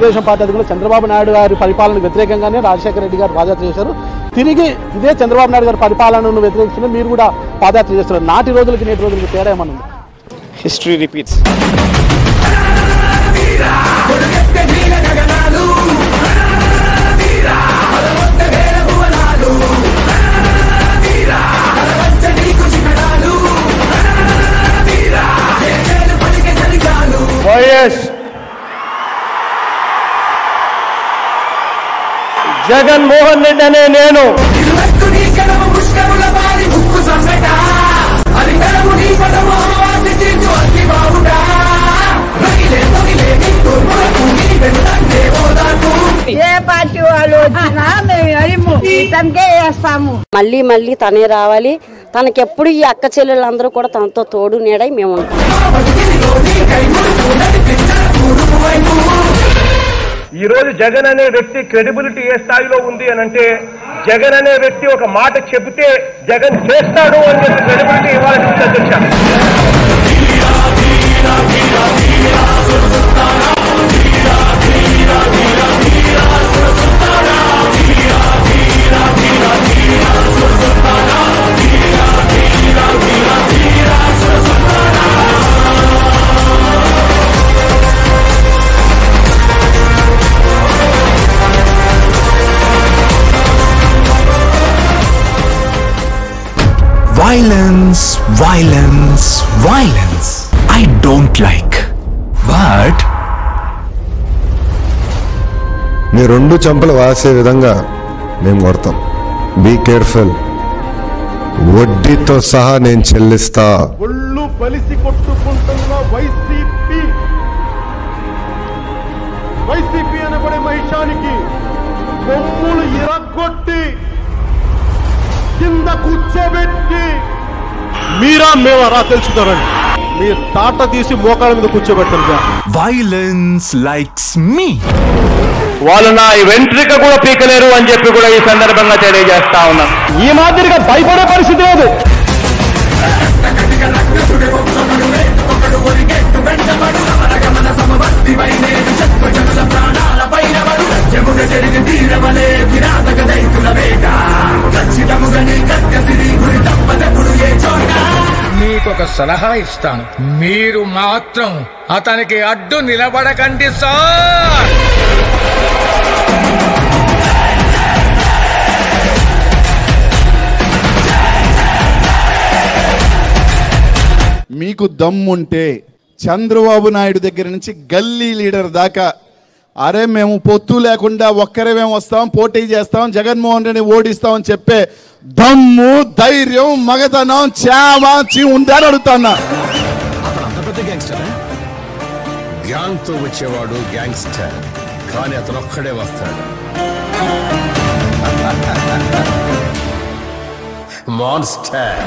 Telugu Desam party అధికారులు చంద్రబాబు నాయుడు గారి పరిపాలనకు వ్యతిరేకంగానే రాజశేఖర రెడ్డి గారు పాదయాత్ర చేశారు. తిరిగి ఇదే చంద్రబాబు నాయుడు గారి పరిపాలనను వ్యతిరేకించిన మీరు కూడా పాదయాత్ర చేస్తున్నారు. నాటి రోజులకి నేటి రోజులకి తేడా ఏమన్నా ఉంది? History repeats. YS Jaganmohan Reddy అనే నేను ఏ పార్టీ వాళ్ళు వచ్చినా మేము తనకే వేస్తాము. మళ్ళీ మళ్ళీ తనే రావాలి. తనకెప్పుడు ఈ అక్క చెల్లెళ్ళందరూ కూడా తనతో తోడు నీడై మేము ఉంటాం. ఈ రోజు జగన్ అనే వ్యక్తి క్రెడిబిలిటీ ఏ స్థాయిలో ఉంది అని అంటే, జగన్ అనే వ్యక్తి ఒక మాట చెబితే జగన్ చేస్తాడు అని చెప్పి క్రెడిబిలిటీ ఇవ్వాలని అధ్యక్ష. Violence, violence, violence. I don't like. But నీ రెండు చెంపలు వాసే విధంగా మేము కొడతాం. Be careful. వడ్డీతో సహా నేను చెల్లిస్తా. ఒళ్ళు బలిసి కొట్టుకుంటున్న వైసీపీ అనబడే మహిషానికి కొమ్ములు ఇరగొట్టి కింద కూర్చోబెట్టి మీరా మేమరా తెలుసుతారండి. మీరు తాట తీసి మోకాళ్ళ మీద కూర్చోబెట్టండి. violence likes me. వాళ్ళు నా వెంట్రిక కూడా పీకలేరు అని చెప్పి కూడా ఈ సందర్భంగా తెలియజేస్తా ఉన్నాను. ఈ మాదిరిగా భయపడే పరిస్థితి లేదు. మీకొక సలహా ఇస్తాను, మీరు మాత్రం అతనికి అడ్డు నిలబడకండి సార్. మీకు దమ్ముంటే చంద్రబాబు నాయుడు దగ్గర నుంచి గల్లీ లీడర్ దాకా, అరే మేము పొత్తు లేకుండా ఒక్కరే మేము వస్తాం, పోటీ చేస్తాం, జగన్మోహన్ రెడ్డిని ఓడిస్తామని చెప్పే దమ్ము, ధైర్యం, మగతనం, చామాచి ఉందని అడుగుతున్నా. అంత పెద్ద గ్యాంగ్స్టర్, గ్యాంగ్ తో వచ్చేవాడు గ్యాంగ్స్టర్, కానీ అతను ఒక్కడే వస్తాడు. మాన్స్టర్.